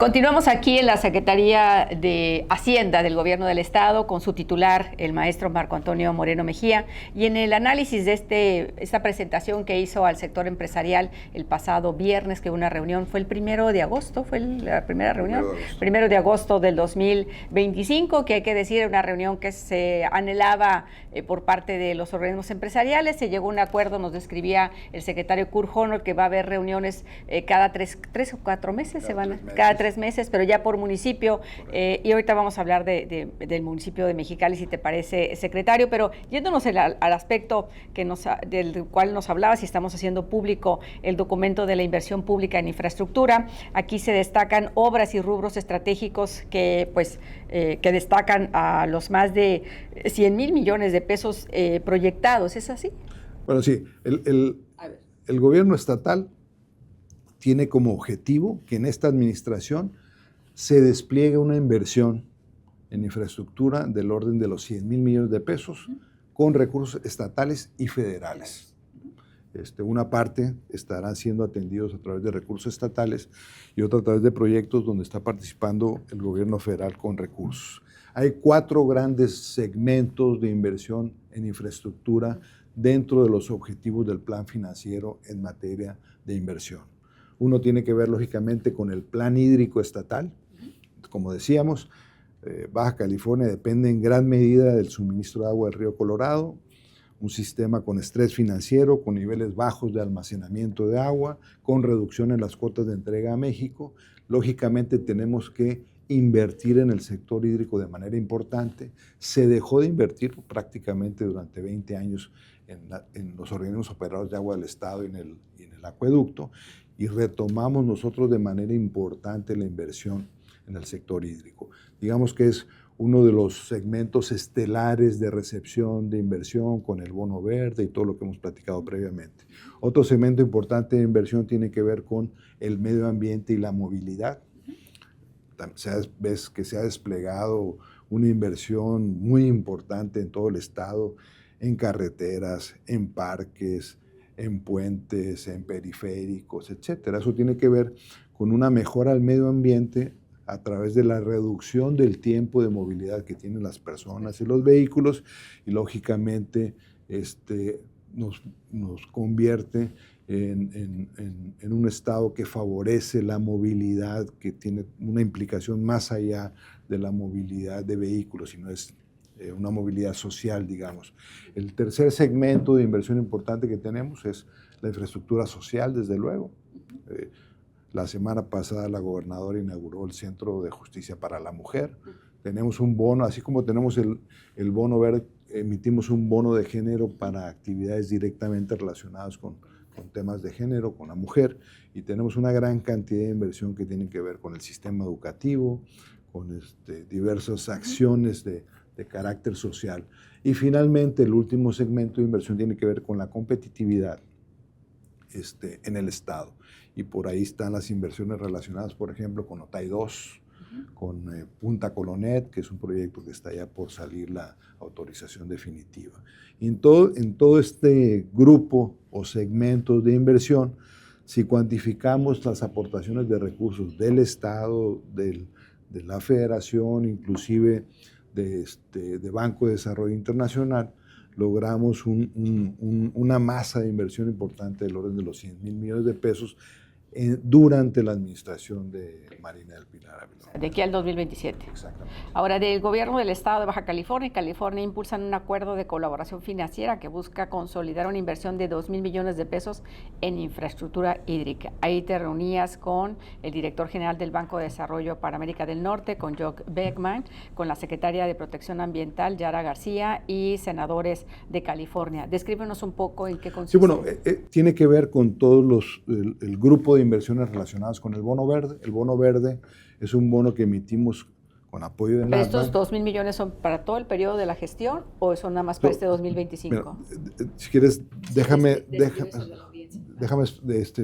Continuamos aquí en la Secretaría de Hacienda del Gobierno del Estado con su titular, el maestro Marco Antonio Moreno Mejía, y en el análisis de esta presentación que hizo al sector empresarial el pasado viernes, que una reunión fue el 1 de agosto, fue la primera reunión, 1 de agosto del 2025, que hay que decir, una reunión que se anhelaba por parte de los organismos empresariales. Se llegó a un acuerdo, nos describía el secretario Kurt Honor, que va a haber reuniones cada tres o 4 meses, cada 3 meses, pero ya por municipio, y ahorita vamos a hablar del municipio de Mexicali, si te parece, secretario, pero yéndonos al aspecto del cual nos hablaba, si estamos haciendo público el documento de la inversión pública en infraestructura. Aquí se destacan obras y rubros estratégicos que destacan a los más de 100,000 millones de pesos proyectados, ¿es así? Bueno, sí, el gobierno estatal tiene como objetivo que en esta administración se despliegue una inversión en infraestructura del orden de los 100,000 millones de pesos con recursos estatales y federales. Una parte estarán siendo atendidos a través de recursos estatales y otra a través de proyectos donde está participando el gobierno federal con recursos. Hay 4 grandes segmentos de inversión en infraestructura dentro de los objetivos del plan financiero en materia de inversión. Uno tiene que ver, lógicamente, con el plan hídrico estatal. Como decíamos, Baja California depende en gran medida del suministro de agua del río Colorado, un sistema con estrés financiero, con niveles bajos de almacenamiento de agua, con reducción en las cuotas de entrega a México. Lógicamente tenemos que invertir en el sector hídrico de manera importante. Se dejó de invertir prácticamente durante 20 años en los organismos operadores de agua del Estado y en el acueducto, y retomamos nosotros de manera importante la inversión en el sector hídrico. Digamos que es uno de los segmentos estelares de recepción de inversión con el bono verde y todo lo que hemos platicado previamente. Otro segmento importante de inversión tiene que ver con el medio ambiente y la movilidad. Ves que se ha desplegado una inversión muy importante en todo el estado, en carreteras, en parques, en puentes, en periféricos, etcétera. Eso tiene que ver con una mejora al medio ambiente a través de la reducción del tiempo de movilidad que tienen las personas y los vehículos, y lógicamente nos convierte en un estado que favorece la movilidad, que tiene una implicación más allá de la movilidad de vehículos, sino es una movilidad social, digamos. El tercer segmento de inversión importante que tenemos es la infraestructura social, desde luego. La semana pasada la gobernadora inauguró el Centro de Justicia para la Mujer. Tenemos un bono, así como tenemos el bono verde, emitimos un bono de género para actividades directamente relacionadas con temas de género, con la mujer, y tenemos una gran cantidad de inversión que tiene que ver con el sistema educativo, con diversas acciones de carácter social. Y finalmente, el último segmento de inversión tiene que ver con la competitividad en el Estado. Y por ahí están las inversiones relacionadas, por ejemplo, con Otay 2, con Punta Colonet, que es un proyecto que está ya por salir la autorización definitiva. Y en todo este grupo o segmentos de inversión, si cuantificamos las aportaciones de recursos del Estado, de la Federación, inclusive de Banco de Desarrollo Internacional, logramos una masa de inversión importante del orden de los 100,000 millones de pesos durante la administración de Marina del Pilar Ávila. De aquí al 2027. Exactamente. Ahora, del gobierno del estado de Baja California y California impulsan un acuerdo de colaboración financiera que busca consolidar una inversión de 2,000 millones de pesos en infraestructura hídrica. Ahí te reunías con el director general del Banco de Desarrollo para América del Norte, con Jock Beckman, con la secretaria de Protección Ambiental, Yara García, y senadores de California. Descríbenos un poco en qué consiste. Sí, bueno, tiene que ver con todos el grupo de inversiones relacionadas con el bono verde. El bono verde es un bono que emitimos con apoyo de ¿Pero NAFA. estos 2,000 millones son para todo el periodo de la gestión o son nada más para este 2025? Mira, si quieres, déjame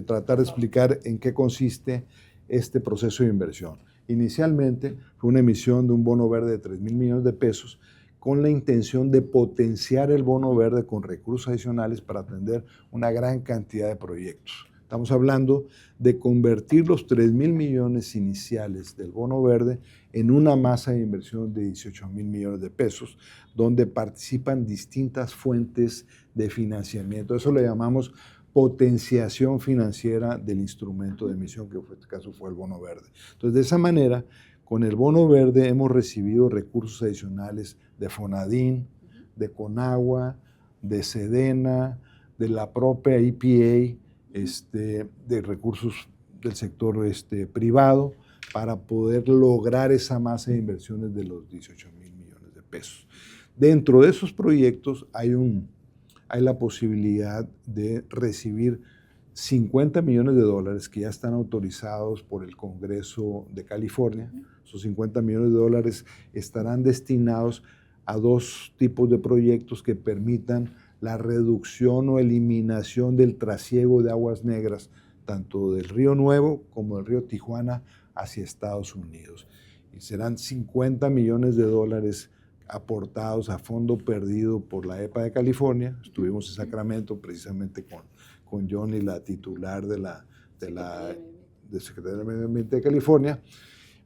tratar de explicar en qué consiste este proceso de inversión. Inicialmente fue una emisión de un bono verde de 3,000 millones de pesos con la intención de potenciar el bono verde con recursos adicionales para atender una gran cantidad de proyectos. Estamos hablando de convertir los 3,000 millones iniciales del bono verde en una masa de inversión de 18,000 millones de pesos, donde participan distintas fuentes de financiamiento. Eso le llamamos potenciación financiera del instrumento de emisión, que en este caso fue el bono verde. Entonces, de esa manera, con el bono verde hemos recibido recursos adicionales de Fonadín, de Conagua, de Sedena, de la propia EPA, de recursos del sector privado, para poder lograr esa masa de inversiones de los 18,000 millones de pesos. Dentro de esos proyectos hay la posibilidad de recibir 50 millones de dólares que ya están autorizados por el Congreso de California. Esos 50 millones de dólares estarán destinados a 2 tipos de proyectos que permitan la reducción o eliminación del trasiego de aguas negras, tanto del Río Nuevo como del río Tijuana hacia Estados Unidos. Y serán 50 millones de dólares aportados a fondo perdido por la EPA de California. Estuvimos en Sacramento precisamente con Johnny, la titular de Secretaría del Medio Ambiente de California,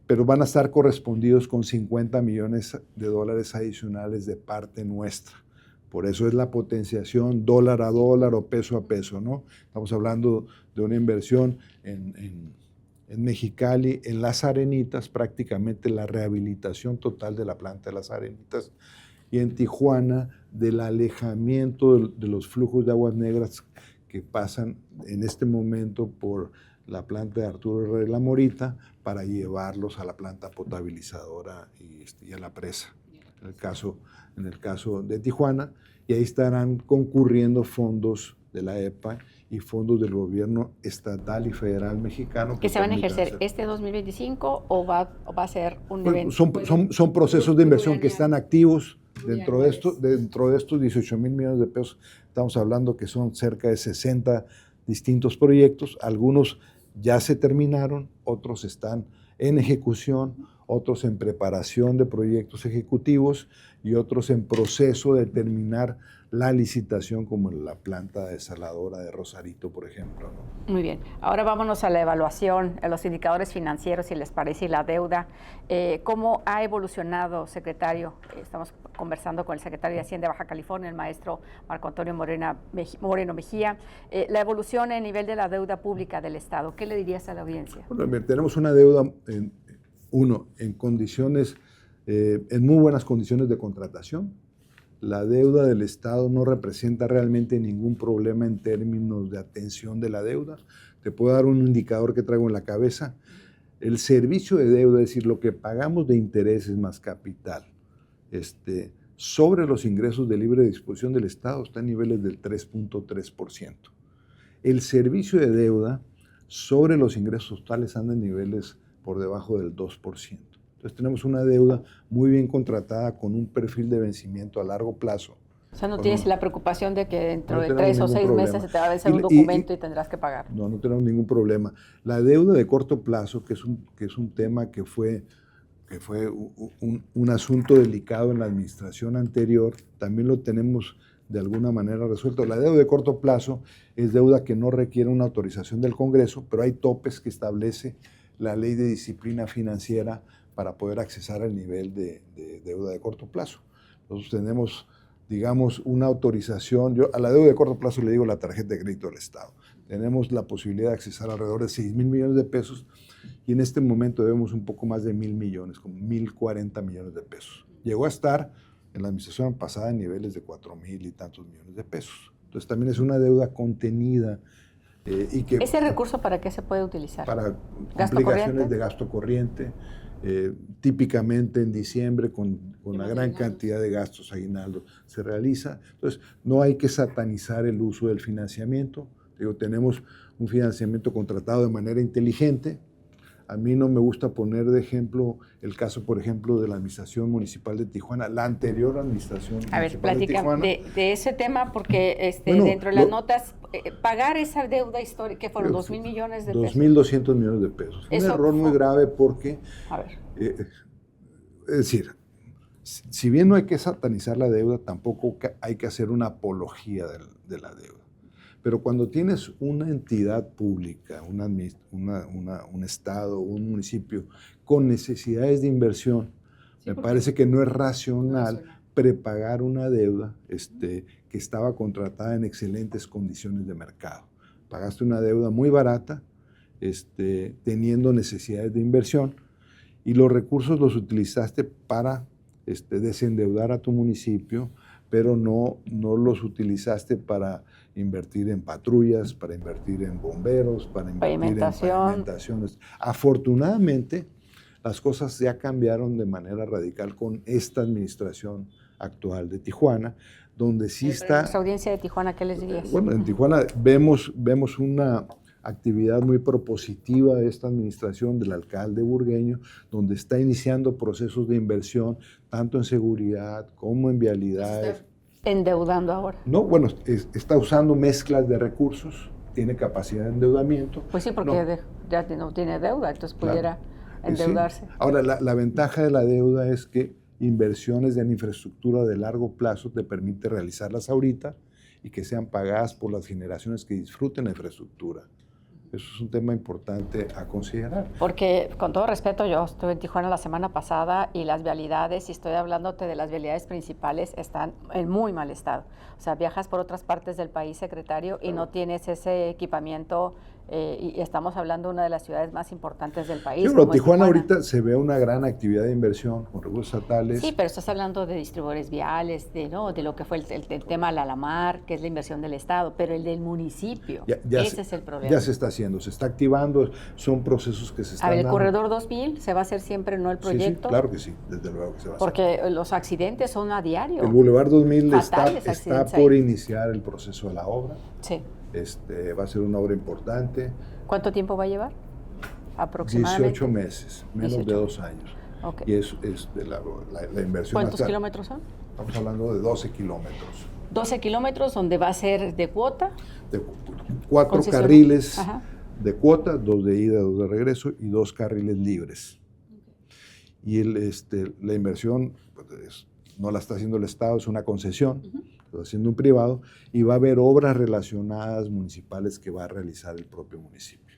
pero van a estar correspondidos con 50 millones de dólares adicionales de parte nuestra. Por eso es la potenciación dólar a dólar o peso a peso, ¿no? Estamos hablando de una inversión en Mexicali, en Las Arenitas, prácticamente la rehabilitación total de la planta de Las Arenitas, y en Tijuana, del alejamiento de los flujos de aguas negras que pasan en este momento por la planta de Arturo Herrera La Morita para llevarlos a la planta potabilizadora y a la presa, en el caso de Tijuana, y ahí estarán concurriendo fondos de la EPA y fondos del gobierno estatal y federal mexicano. ¿Que se van a ejercer este 2025 o va a ser un evento? Son procesos de inversión que están activos dentro de estos 18,000 millones de pesos. Estamos hablando que son cerca de 60 distintos proyectos. Algunos ya se terminaron, otros están en ejecución, otros en preparación de proyectos ejecutivos y otros en proceso de terminar la licitación, como en la planta desaladora de Rosarito, por ejemplo, ¿no? Muy bien. Ahora vámonos a la evaluación, a los indicadores financieros, si les parece, y la deuda. ¿Cómo ha evolucionado, secretario? Estamos conversando con el secretario de Hacienda de Baja California, el maestro Marco Antonio Moreno Mejía. La evolución en nivel de la deuda pública del Estado, ¿qué le dirías a la audiencia? Bueno, tenemos una deuda, en condiciones, en muy buenas condiciones de contratación. La deuda del Estado no representa realmente ningún problema en términos de atención de la deuda. Te puedo dar un indicador que traigo en la cabeza. El servicio de deuda, es decir, lo que pagamos de intereses más capital, sobre los ingresos de libre disposición del Estado, está en niveles del 3.3%. El servicio de deuda sobre los ingresos totales anda en niveles por debajo del 2%. Entonces tenemos una deuda muy bien contratada con un perfil de vencimiento a largo plazo. O sea, no tienes la preocupación de que dentro de 3 o 6 meses se te va a vencer un documento y tendrás que pagar. No tenemos ningún problema. La deuda de corto plazo, que es un tema que fue un asunto delicado en la administración anterior, también lo tenemos de alguna manera resuelto. La deuda de corto plazo es deuda que no requiere una autorización del Congreso, pero hay topes que establece la Ley de Disciplina Financiera para poder accesar al nivel de deuda de corto plazo. Nosotros tenemos, digamos, una autorización. Yo a la deuda de corto plazo le digo la tarjeta de crédito del Estado. Tenemos la posibilidad de accesar alrededor de 6,000 millones de pesos y en este momento debemos un poco más de 1,000 millones, como 1,040 millones de pesos. Llegó a estar en la administración pasada en niveles de 4,000 y tantos millones de pesos. Entonces también es una deuda contenida. ¿Ese recurso para qué se puede utilizar? Para complicaciones de gasto corriente, típicamente en diciembre con una gran cantidad de gastos aguinaldo se realiza. Entonces no hay que satanizar el uso del financiamiento. Tenemos un financiamiento contratado de manera inteligente. A mí no me gusta poner de ejemplo el caso, por ejemplo, de la Administración Municipal de Tijuana, la anterior Administración Municipal de Tijuana. A ver, de ese tema, porque dentro de las notas, pagar esa deuda histórica, que fueron 2,000 millones de pesos. 2,200 millones de pesos. Un error muy grave porque, es decir, si bien no hay que satanizar la deuda, tampoco hay que hacer una apología de la deuda. Pero cuando tienes una entidad pública, un estado, un municipio con necesidades de inversión, me parece que no es racional prepagar una deuda que estaba contratada en excelentes condiciones de mercado. Pagaste una deuda muy barata, teniendo necesidades de inversión, y los recursos los utilizaste para desendeudar a tu municipio, pero no los utilizaste para invertir en patrullas, para invertir en bomberos, para invertir en pavimentaciones. Afortunadamente, las cosas ya cambiaron de manera radical con esta administración actual de Tijuana, donde sí está... Nuestra audiencia de Tijuana, ¿qué les dirías? Bueno, en Tijuana vemos una actividad muy propositiva de esta administración del alcalde Burgueño, donde está iniciando procesos de inversión, tanto en seguridad como en vialidades. ¿Está endeudando ahora? No, bueno, está usando mezclas de recursos, tiene capacidad de endeudamiento. Pues sí, porque ya no tiene deuda, entonces pudiera endeudarse. Sí. Ahora, la ventaja de la deuda es que inversiones en infraestructura de largo plazo te permite realizarlas ahorita y que sean pagadas por las generaciones que disfruten la infraestructura. Eso es un tema importante a considerar. Porque, con todo respeto, yo estuve en Tijuana la semana pasada y las vialidades, y estoy hablándote de las vialidades principales, están en muy mal estado. O sea, viajas por otras partes del país, secretario, y no tienes ese equipamiento, y estamos hablando de una de las ciudades más importantes del país. Sí, pero Tijuana ahorita se ve una gran actividad de inversión con recursos estatales. Sí, pero estás hablando de distribuidores viales, de lo que fue el tema del Alamar, que es la inversión del Estado, pero el del municipio, ese es el problema. Ya se está haciendo, se está activando, son procesos que se están dando. ¿El Corredor 2000 se va a hacer siempre, no el proyecto? Sí, claro que sí, desde luego que se va a hacer. Porque los accidentes son a diario. El Boulevard 2000 está por iniciar el proceso de la obra. Sí. Va a ser una obra importante. ¿Cuánto tiempo va a llevar? Aproximadamente. 18 meses, menos de 2 años. Okay. Y es la inversión. ¿Cuántos kilómetros son? Estamos hablando de 12 kilómetros. 12 kilómetros, donde va a ser de cuota. De 4 carriles de cuota, 2 de ida, 2 de regreso y 2 carriles libres. Y la inversión pues, no la está haciendo el Estado, es una concesión. Lo está haciendo un privado, y va a haber obras relacionadas municipales que va a realizar el propio municipio,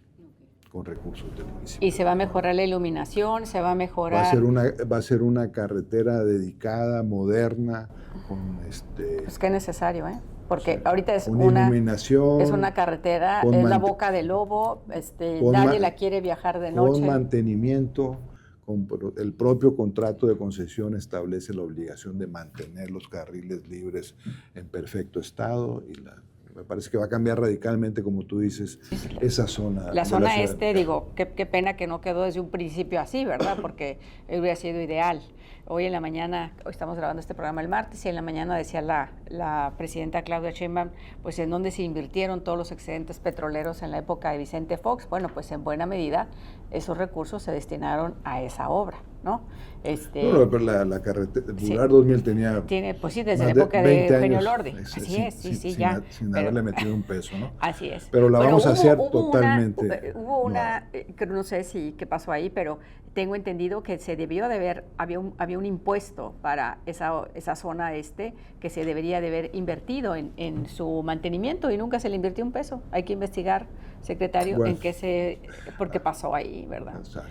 con recursos del municipio. ¿Y se va a mejorar la iluminación? ¿Se va a mejorar? Va a ser una carretera dedicada, moderna, con Pues qué necesario, ¿eh? Porque ahorita es una iluminación. Es una carretera, es la boca del lobo, nadie la quiere viajar de noche. Con mantenimiento. El propio contrato de concesión establece la obligación de mantener los carriles libres en perfecto estado, y me parece que va a cambiar radicalmente, como tú dices, esa zona. La zona digo, qué pena que no quedó desde un principio así, ¿verdad? Porque hubiera sido ideal. Hoy en la mañana, hoy estamos grabando este programa el martes, y en la mañana decía la presidenta Claudia Sheinbaum, pues en dónde se invirtieron todos los excedentes petroleros en la época de Vicente Fox. Bueno, pues en buena medida esos recursos se destinaron a esa obra, ¿no? No, pero la carretera, el Boulevard 2000 tiene pues sí, desde la época de Eugenio Lordi. Así es, sin haberle metido un peso, ¿no? Así es. Pero vamos a hacer totalmente. Hubo una, no sé qué pasó ahí, pero tengo entendido que se debió de haber, había un impuesto para esa zona que se debería de haber invertido en su mantenimiento, y nunca se le invirtió un peso. Hay que investigar, secretario, bueno, por qué pasó ahí, ¿verdad? Exacto.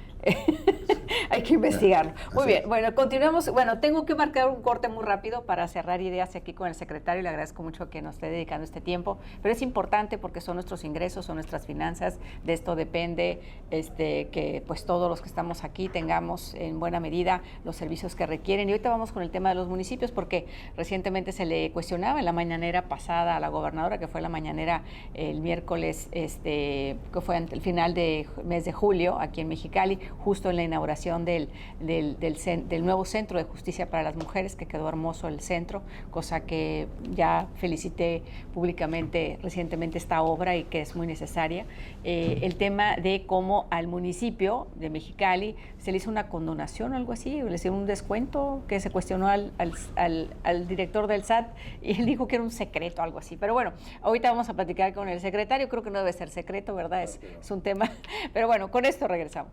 Hay que investigarlo. Muy bien, bueno, continuamos. Bueno, tengo que marcar un corte muy rápido para cerrar ideas aquí con el secretario. Le agradezco mucho que nos esté dedicando este tiempo, pero es importante porque son nuestros ingresos, son nuestras finanzas. De esto depende que pues todos los que estamos aquí tengamos en buena medida los servicios que requieren. Y ahorita vamos con el tema de los municipios, porque recientemente se le cuestionaba en la mañanera pasada a la gobernadora, que fue la mañanera el miércoles, que fue el final de mes de julio aquí en Mexicali, justo en la inauguración del nuevo Centro de Justicia para las Mujeres, que quedó hermoso el centro, cosa que ya felicité públicamente recientemente esta obra y que es muy necesaria. El tema de cómo al municipio de Mexicali se le hizo una condonación o algo así, le hicieron un descuento, que se cuestionó al director del SAT y él dijo que era un secreto, algo así. Pero bueno, ahorita vamos a platicar con el secretario, creo que no debe ser secreto, ¿verdad? Es un tema, pero bueno, con esto regresamos.